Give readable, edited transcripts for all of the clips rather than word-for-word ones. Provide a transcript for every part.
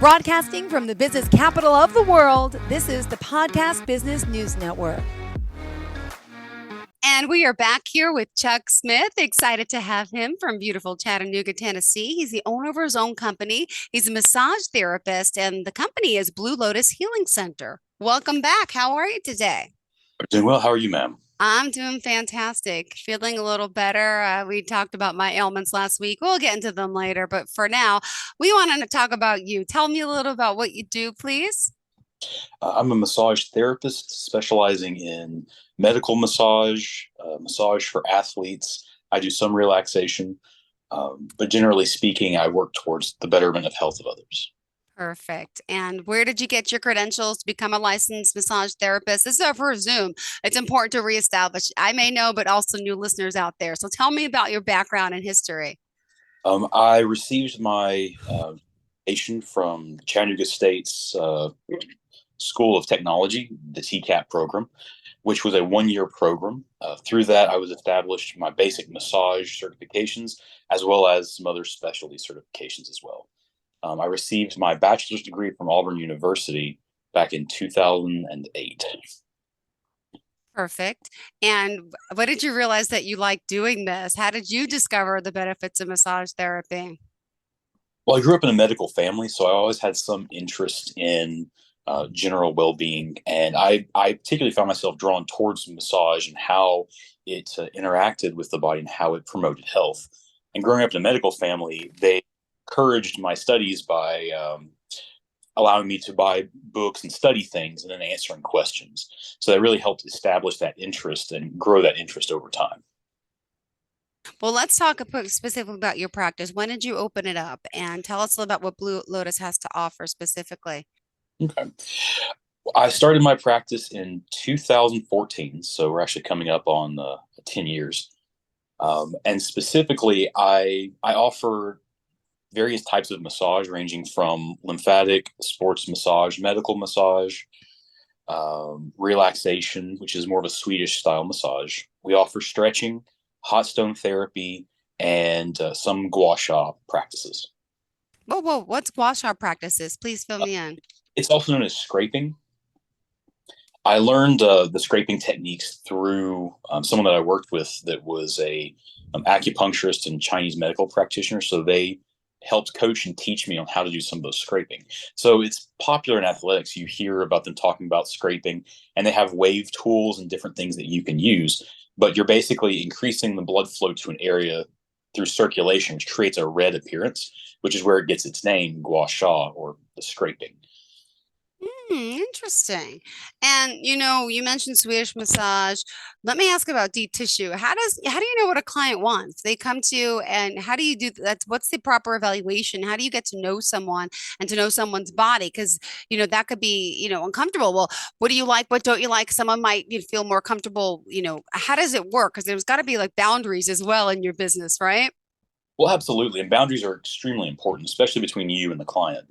Broadcasting from the business capital of the world, this is the Podcast Business News Network. And we are back here with Chuck Smith. Excited to have him from beautiful Chattanooga, Tennessee. He's the owner of his own company. He's a massage therapist, and the company is Blue Lotus Healing Center. Welcome back. How are you today? I'm doing well. How are you, ma'am? I'm doing fantastic. Feeling a little better. We talked about my ailments last week. We'll get into them later, but for now, we wanted to talk about you. Tell me a little about what you do, please. I'm a massage therapist specializing in medical massage, massage for athletes. I do some relaxation, but generally speaking, I work towards the betterment of health of others. Perfect. And where did you get your credentials to become a licensed massage therapist? This is over Zoom. It's important to reestablish. I may know, but also new listeners out there. So tell me about your background and history. I received my education from Chattanooga State's School of Technology, the TCAP program, which was a one-year program. Through that, I was established my basic massage certifications, as well as some other specialty certifications as well. I received my bachelor's degree from Auburn University back in 2008. Perfect. And what did you realize that you liked doing this? How did you discover the benefits of massage therapy? Well, I grew up in a medical family, so I always had some interest in general well-being, and I particularly found myself drawn towards massage and how it interacted with the body and how it promoted health. And growing up in a medical family, they encouraged my studies by allowing me to buy books and study things and then answering questions. So that really helped establish that interest and grow that interest over time. Well, let's talk specifically about your practice. When did you open it up? And tell us about what Blue Lotus has to offer specifically. Okay. I started my practice in 2014, so we're actually coming up on 10 years. And specifically, I offer various types of massage ranging from lymphatic, sports massage, medical massage, relaxation, which is more of a Swedish style massage. We offer stretching, hot stone therapy, and some gua sha practices. Whoa, what's gua sha practices? Please fill me in. It's also known as scraping. I learned the scraping techniques through someone that I worked with that was a acupuncturist and Chinese medical practitioner. So they helped coach and teach me on how to do some of those scraping. So it's popular in athletics. You hear about them talking about scraping, and they have wave tools and different things that you can use. But you're basically increasing the blood flow to an area through circulation, which creates a red appearance, which is where it gets its name, gua sha, or the scraping. Interesting. And you mentioned Swedish massage. Let me ask about deep tissue. How do you know what a client wants? They come to you, and how do you do that? What's the proper evaluation? How do you get to know someone and to know someone's body? Because that could be uncomfortable. Well, what do you like? What don't you like? Someone might feel more comfortable. How does it work? Because there's got to be like boundaries as well in your business, right? Well, absolutely. And boundaries are extremely important, especially between you and the client.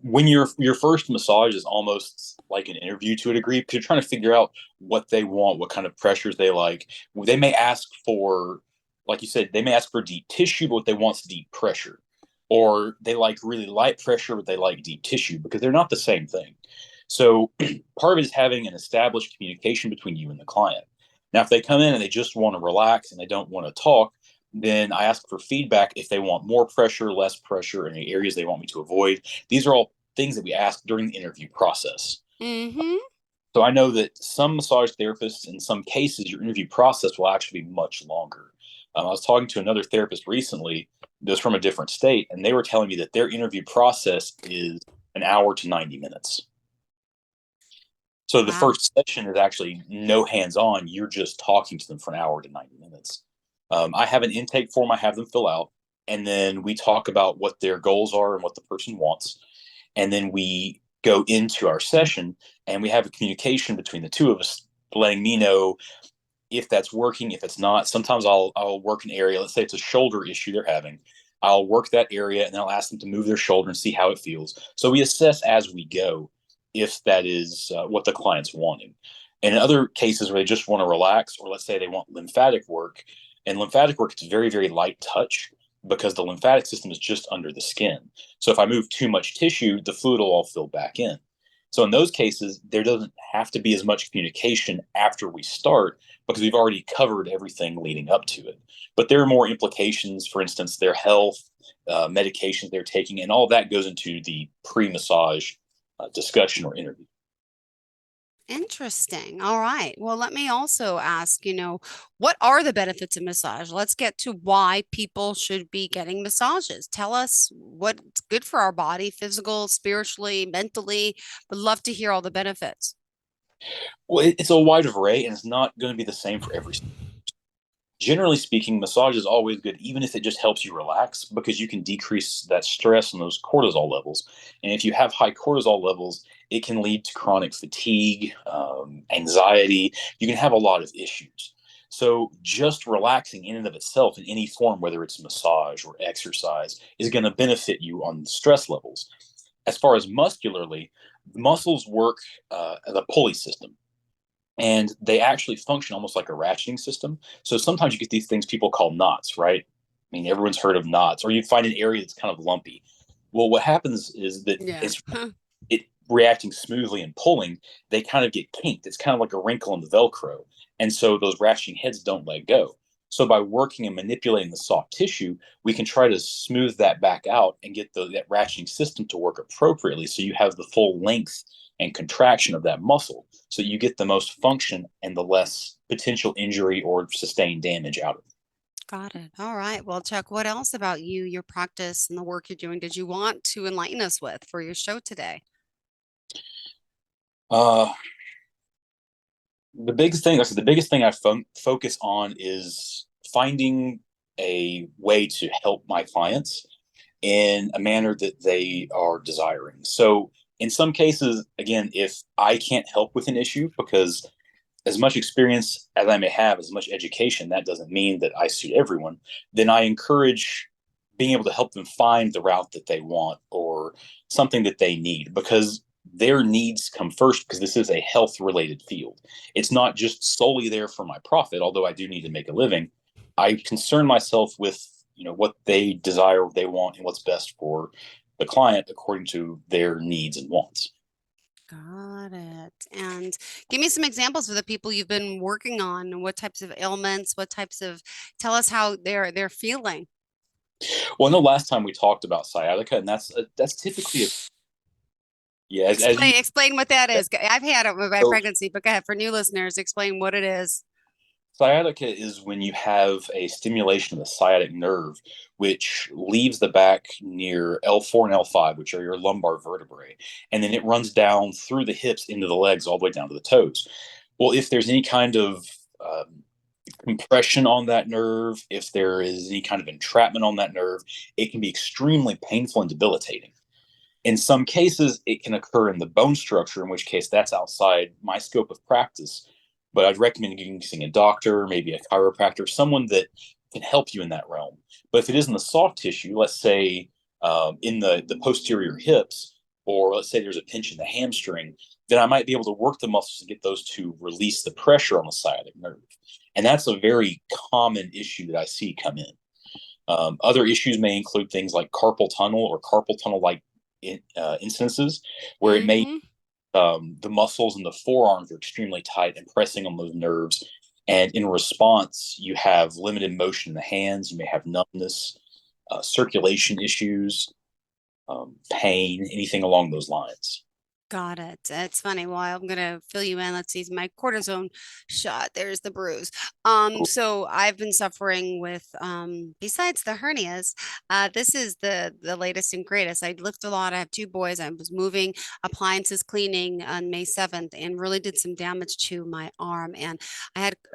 When your first massage is almost like an interview to a degree, because you're trying to figure out what they want, what kind of pressures they like. They may ask for, like you said, they may ask for deep tissue, but what they want is deep pressure. Or they like really light pressure, but they like deep tissue because they're not the same thing. So part of it is having an established communication between you and the client. Now, if they come in and they just want to relax and they don't want to talk, then I ask for feedback if they want more pressure, less pressure, any areas they want me to avoid. These are all things that we ask during the interview process. Mm-hmm. So I know that some massage therapists, in some cases, your interview process will actually be much longer. I was talking to another therapist recently that was from a different state, and they were telling me that their interview process is an hour to 90 minutes. So the Wow. first session is actually no hands-on. You're just talking to them for an hour to 90 minutes. I have an intake form I have them fill out, and then we talk about what their goals are and what the person wants. And then we go into our session, and we have a communication between the two of us, letting me know if that's working, if it's not. Sometimes I'll work an area. Let's say it's a shoulder issue they're having. I'll work that area, and then I'll ask them to move their shoulder and see how it feels. So we assess as we go if that is what the client's wanting. And in other cases where they just want to relax, or let's say they want lymphatic work, and lymphatic work, it's very, very light touch. because the lymphatic system is just under the skin. So if I move too much tissue, the fluid will all fill back in. So in those cases, there doesn't have to be as much communication after we start because we've already covered everything leading up to it. But there are more implications, for instance, their health, medications they're taking, and all that goes into the pre-massage discussion or interview. Interesting. All right. Well, let me also ask, what are the benefits of massage? Let's get to why people should be getting massages. Tell us what's good for our body, physical, spiritually, mentally. Would love to hear all the benefits. Well, it's a wide array, and it's not going to be the same for every. Generally speaking, massage is always good, even if it just helps you relax, because you can decrease that stress and those cortisol levels. And if you have high cortisol levels, it can lead to chronic fatigue, anxiety. You can have a lot of issues. So, just relaxing in and of itself in any form, whether it's massage or exercise, is going to benefit you on the stress levels. As far as muscularly, muscles work as a pulley system, and they actually function almost like a ratcheting system. So sometimes you get these things people call knots, right? I mean, everyone's heard of knots, or you find an area that's kind of lumpy. Well, what happens is that Yeah. it's it reacting smoothly and pulling, they kind of get kinked. It's kind of like a wrinkle in the Velcro, and so those ratcheting heads don't let go. So by working and manipulating the soft tissue, we can try to smooth that back out and get that ratcheting system to work appropriately, so you have the full length and contraction of that muscle, so you get the most function and the less potential injury or sustained damage out of it. Got it. All right. Well, Chuck, what else about you, your practice, and the work you're doing did you want to enlighten us with for your show today? Uh, the biggest thing I focus on is finding a way to help my clients in a manner that they are desiring. So in some cases, again, if I can't help with an issue because as much experience as I may have, as much education, that doesn't mean that I suit everyone, then I encourage being able to help them find the route that they want or something that they need, because their needs come first, because this is a health related field. It's not just solely there for my profit, although I do need to make a living. I concern myself with what they desire, what they want, and what's best for the client according to their needs and wants. Got it. And give me some examples of the people you've been working on. What types of ailments? What types of? Tell us how they're feeling. Well, I know last time we talked about sciatica, and that's typically a yeah. As you Explain what that is. I've had it with my so pregnancy, but go ahead for new listeners. Explain what it is. sciatica is when you have a stimulation of the sciatic nerve, which leaves the back near L4 and L5, which are your lumbar vertebrae, and then it runs down through the hips into the legs all the way down to the toes. Well, if there's any kind of compression on that nerve, if there is any kind of entrapment on that nerve, it can be extremely painful and debilitating. In some cases, it can occur in the bone structure, in which case that's outside my scope of practice. But I'd recommend seeing a doctor, maybe a chiropractor, someone that can help you in that realm. But if it is in the soft tissue, let's say in the posterior hips, or let's say there's a pinch in the hamstring, then I might be able to work the muscles to get those to release the pressure on the sciatic nerve. And that's a very common issue that I see come in. Other issues may include things like carpal tunnel or carpal tunnel like instances, where it may Mm-hmm. the muscles in the forearms are extremely tight and pressing on those nerves. And in response, you have limited motion in the hands. You may have numbness, circulation issues, pain, anything along those lines. Got it. It's funny. Well, I'm gonna fill you in. Let's see, my cortisone shot. There's the bruise. So I've been suffering with besides the hernias, this is the latest and greatest. I lift a lot. I have two boys. I was moving appliances cleaning on May 7th and really did some damage to my arm. And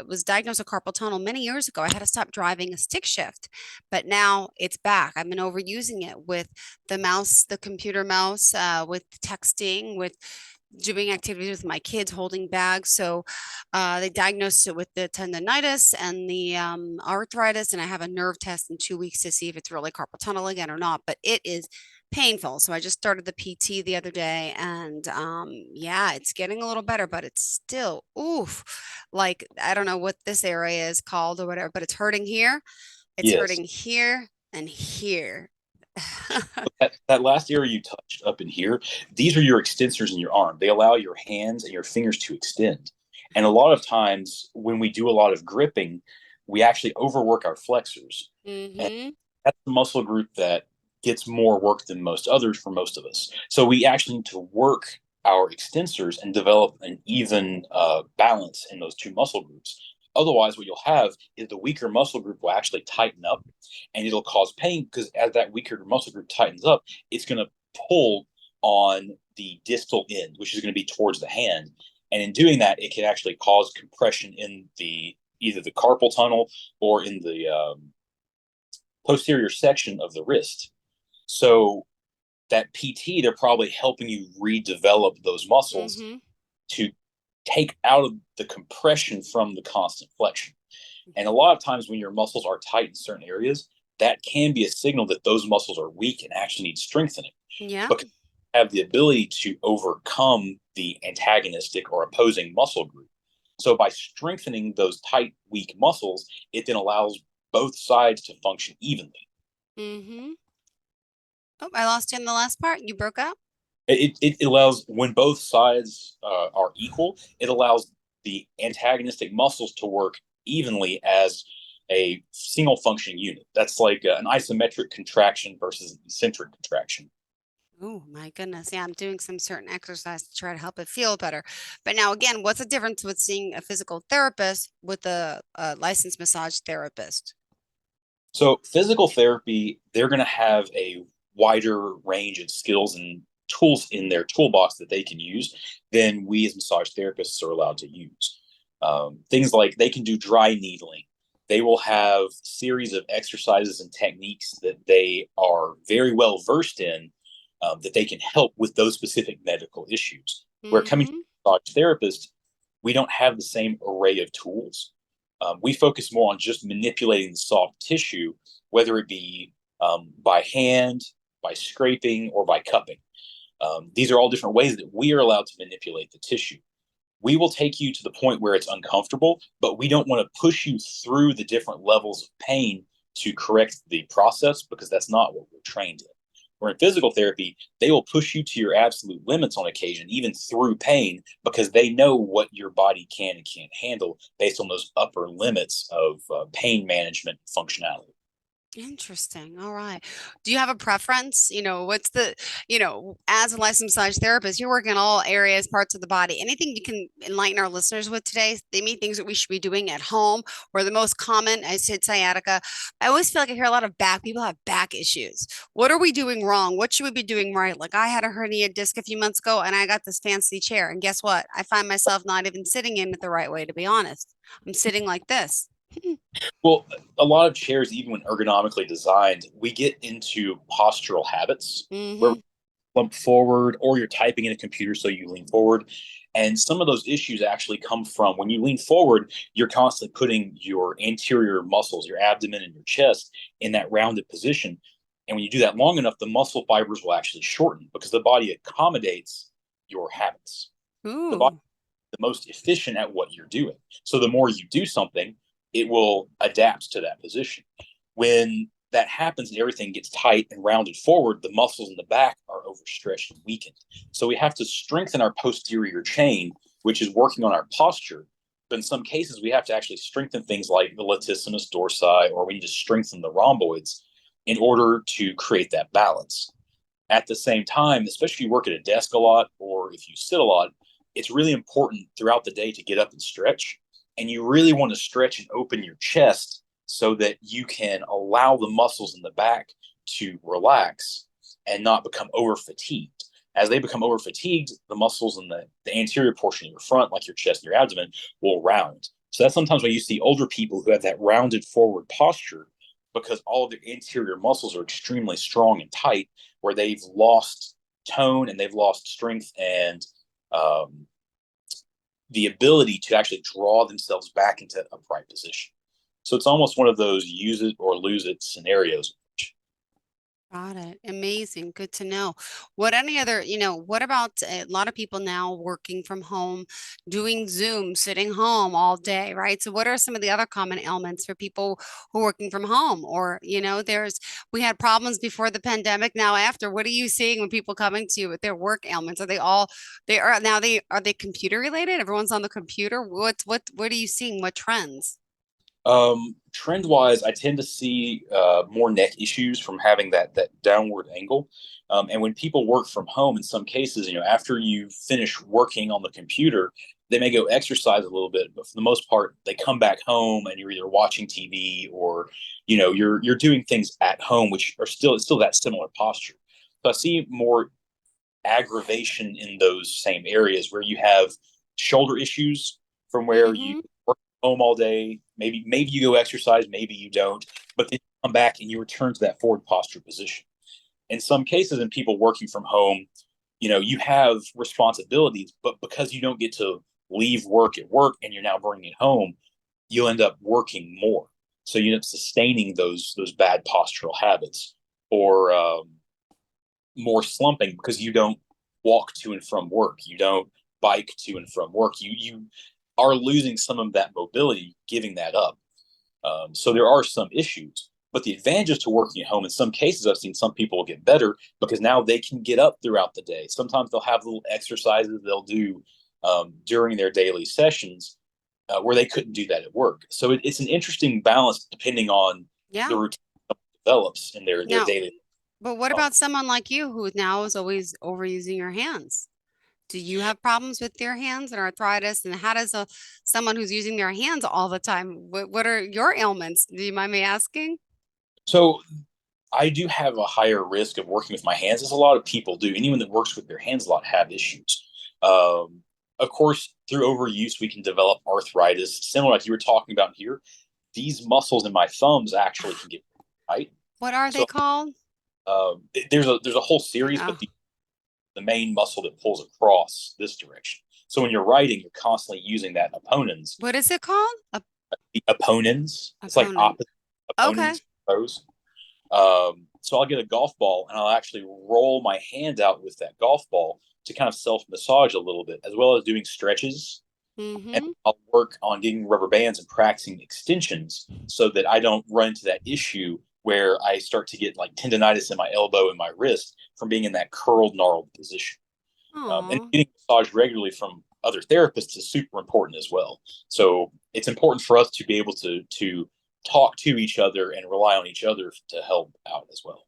was diagnosed with carpal tunnel many years ago. I had to stop driving a stick shift, but now it's back. I've been overusing it with the mouse, the computer mouse, with texting, with doing activities with my kids, holding bags. So they diagnosed it with the tendonitis and the arthritis, and I have a nerve test in 2 weeks to see if it's really carpal tunnel again or not. But it is painful. So I just started the PT the other day, and yeah, it's getting a little better, but it's still oof. Like I don't know what this area is called or whatever, but it's hurting here. It's Yes. hurting here And here. That last area you touched up in here, these are your extensors in your arm. They allow your hands and your fingers to extend. And a lot of times when we do a lot of gripping, we actually overwork our flexors. And Mm-hmm. that's the muscle group that gets more work than most others for most of us. So we actually need to work our extensors and develop an even balance in those two muscle groups. Otherwise, what you'll have is the weaker muscle group will actually tighten up and it'll cause pain because as that weaker muscle group tightens up, it's going to pull on the distal end, which is going to be towards the hand. And in doing that, it can actually cause compression in the either the carpal tunnel or in the posterior section of the wrist. So that PT, they're probably helping you redevelop those muscles Mm-hmm. to take out of the compression from the constant flexion. And a lot of times when your muscles are tight in certain areas, that can be a signal that those muscles are weak and actually need strengthening. Yeah. Because they have the ability to overcome the antagonistic or opposing muscle group. So by strengthening those tight, weak muscles, it then allows both sides to function evenly. Mm-hmm. Oh, I lost you in the last part. You broke up. It allows when both sides are equal, it allows the antagonistic muscles to work evenly as a single functioning unit. That's like an isometric contraction versus an eccentric contraction. Oh my goodness. Yeah, I'm doing some certain exercise to try to help it feel better. But now again, what's the difference with seeing a physical therapist with a licensed massage therapist? So physical therapy, they're going to have a wider range of skills and tools in their toolbox that they can use than we as massage therapists are allowed to use. Things like they can do dry needling. They will have series of exercises and techniques that they are very well versed in that they can help with those specific medical issues. Where coming to Mm-hmm. a massage therapist, we don't have the same array of tools. We focus more on just manipulating the soft tissue, whether it be by hand, by scraping, or by cupping. These are all different ways that we are allowed to manipulate the tissue. We will take you to the point where it's uncomfortable, but we don't want to push you through the different levels of pain to correct the process because that's not what we're trained in. Where in physical therapy, they will push you to your absolute limits on occasion, even through pain, because they know what your body can and can't handle based on those upper limits of pain management functionality. Interesting. All right. Do you have a preference? What's as a licensed massage therapist, you're working in all areas, parts of the body. Anything you can enlighten our listeners with today? They mean things that we should be doing at home, or the most common, I said sciatica. I always feel like I hear a lot of people have back issues. What are we doing wrong? What should we be doing right? Like I had a hernia disc a few months ago and I got this fancy chair. And guess what? I find myself not even sitting in it the right way, to be honest. I'm sitting like this. Well, a lot of chairs, even when ergonomically designed, we get into postural habits where we Mm-hmm. slump forward or you're typing in a computer, so you lean forward. And some of those issues actually come from when you lean forward, you're constantly putting your anterior muscles, your abdomen and your chest in that rounded position. And when you do that long enough, the muscle fibers will actually shorten because the body accommodates your habits. The body Ooh. is the most efficient at what you're doing. So the more you do something, it will adapt to that position. When that happens and everything gets tight and rounded forward, the muscles in the back are overstretched and weakened. So we have to strengthen our posterior chain, which is working on our posture. But in some cases, we have to actually strengthen things like the latissimus dorsi, or we need to strengthen the rhomboids in order to create that balance. At the same time, especially if you work at a desk a lot or if you sit a lot, it's really important throughout the day to get up and stretch. And you really want to stretch and open your chest so that you can allow the muscles in the back to relax and not become over fatigued. As they become over fatigued, the muscles in the anterior portion of your front, like your chest and your abdomen, will round. So that's sometimes why you see older people who have that rounded forward posture because all of their anterior muscles are extremely strong and tight, where they've lost tone and they've lost strength and um, the ability to actually draw themselves back into upright position. So it's almost one of those use it or lose it scenarios. Got it. Amazing. Good to know. What any other, what about a lot of people now working from home, doing Zoom, sitting home all day, right? So what are some of the other common ailments for people who are working from home? Or, we had problems before the pandemic, now after. What are you seeing when people coming to you with their work ailments? Are they are now are they computer related? Everyone's on the computer. What are you seeing? What trends? Trend wise, I tend to see more neck issues from having that downward angle. And when people work from home, in some cases, after you finish working on the computer, they may go exercise a little bit, but for the most part, they come back home and you're either watching TV or you're doing things at home, which are still that similar posture. So I see more aggravation in those same areas where you have shoulder issues from where you Mm-hmm. work home all day. Maybe you go exercise, maybe you don't, but then you come back and you return to that forward posture position. In some cases, in people working from home, you have responsibilities, but because you don't get to leave work at work and you're now bringing it home, you'll end up working more. So you end up sustaining those bad postural habits, or more slumping because you don't walk to and from work. You don't bike to and from work. You are losing some of that mobility, giving that up. So there are some issues. But the advantages to working at home, in some cases, I've seen some people get better because now they can get up throughout the day. Sometimes they'll have little exercises they'll do during their daily sessions where they couldn't do that at work. So it's an interesting balance depending on the Yeah. routine that develops in their Now, daily. but what Um, about someone like you who now is always overusing your hands? Do you have problems with your hands and arthritis? And how does someone who's using their hands all the time, what are your ailments? Do you mind me asking? so I do have a higher risk of working with my hands, as a lot of people do. Anyone that works with their hands a lot have issues. Of course, through overuse, we can develop arthritis, similar like you were talking about here. These muscles in my thumbs actually can get tight. What are they So called? there's a whole series, Oh, but the main muscle that pulls across this direction. So when you're writing, you're constantly using that opponents. what is it called? A The opponents. It's like opponent. opposite Okay. opponents pose. So I'll get a golf ball and I'll actually roll my hand out with that golf ball to kind of self massage a little bit, as well as doing stretches. And Mm-hmm. I'll work on getting rubber bands and practicing extensions so that I don't run into that issue where I start to get like tendonitis in my elbow and my wrist from being in that curled, gnarled position. And Oh, getting massage regularly from other therapists is super important as well. So it's important for us to be able to talk to each other and rely on each other to help out as well.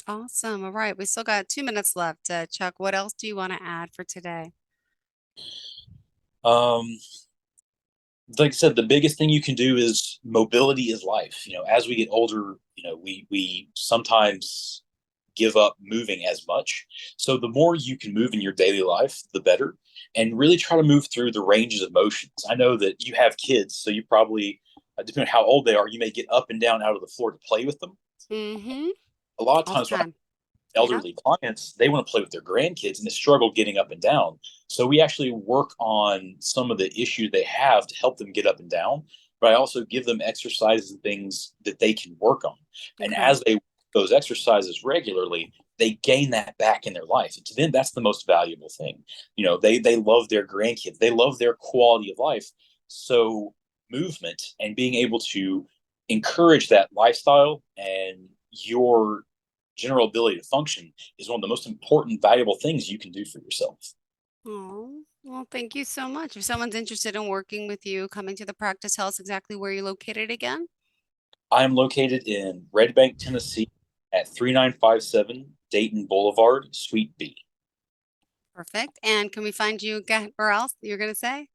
awesome. All right. We still got 2 minutes left. Chuck, what else do you want to add for today? Um, like I said, the biggest thing you can do is mobility is life. As we get older, we sometimes give up moving as much. So the more you can move in your daily life, the better. And really try to move through the ranges of motions. I know that you have kids, so you probably, depending on how old they are, you may get up and down out of the floor to play with them. Mm-hmm. A lot of All the times when I time. Yeah. elderly clients, they want to play with their grandkids and they struggle getting up and down. So we actually work on some of the issues they have to help them get up and down. But I also give them exercises and things that they can work on. And Okay. as they work those exercises regularly, they gain that back in their life. And to them, that's the most valuable thing. They love their grandkids, they love their quality of life. So movement and being able to encourage that lifestyle and your general ability to function is one of the most important, valuable things you can do for yourself. Oh, well, thank you so much. If someone's interested in working with you, coming to the practice, tell us exactly where you're located again. I am located in Red Bank, Tennessee at 3957 Dayton Boulevard, Suite B. Perfect. And can we find you where else you're going to say?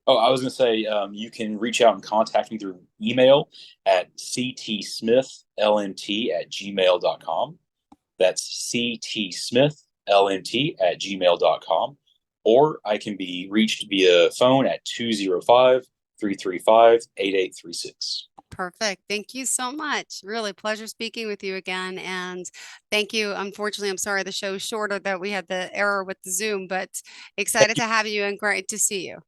Oh, I was going to say you can reach out and contact me through email at ctsmithlmt@gmail.com. That's ctsmithlmt@gmail.com. Or I can be reached via phone at 205-335-8836. Perfect. Thank you so much. Really pleasure speaking with you again. And thank you. Unfortunately, I'm sorry the show's shorter that we had the error with the Zoom, but Thank excited you. to have you and great to see you.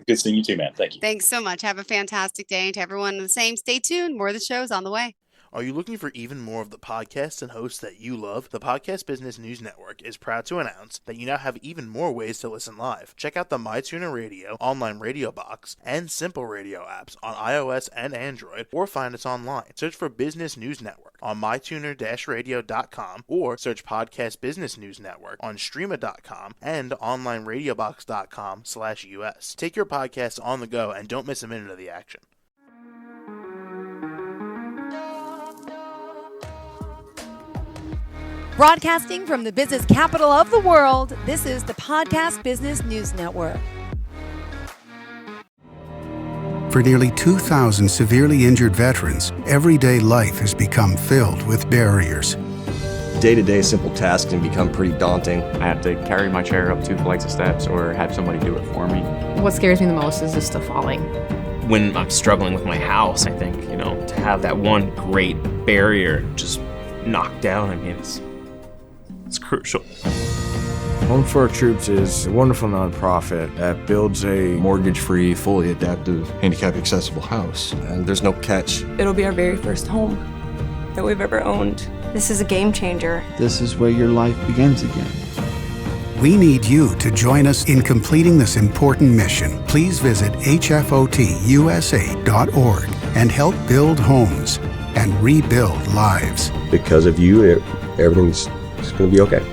Good seeing you too, man. Thank you. Thanks so much. Have a fantastic day. And to everyone the same, stay tuned. More of the show's on the way. Are you looking for even more of the podcasts and hosts that you love? The Podcast Business News Network is proud to announce that you now have even more ways to listen live. Check out the MyTuner Radio, online radio box, and Simple Radio apps on iOS and Android, or find us online. Search for Business News Network on mytuner-radio.com, or search Podcast Business News Network on streama.com and onlineradiobox.com/US. Take your podcast on the go and don't miss a minute of the action. Broadcasting from the business capital of the world, this is the Podcast Business News Network. For nearly 2,000 severely injured veterans, everyday life has become filled with barriers. Day-to-day simple tasks can become pretty daunting. I have to carry my chair up 2 flights of steps or have somebody do it for me. What scares me the most is just the falling. When I'm struggling with my house, I think, to have that one great barrier just knocked down, it's crucial. Home for Our Troops is a wonderful nonprofit that builds a mortgage-free, fully adaptive, handicap-accessible house. And there's no catch. It'll be our very first home that we've ever owned. This is a game changer. This is where your life begins again. We need you to join us in completing this important mission. Please visit hfotusa.org and help build homes and rebuild lives. Because of you, everything's going to be okay.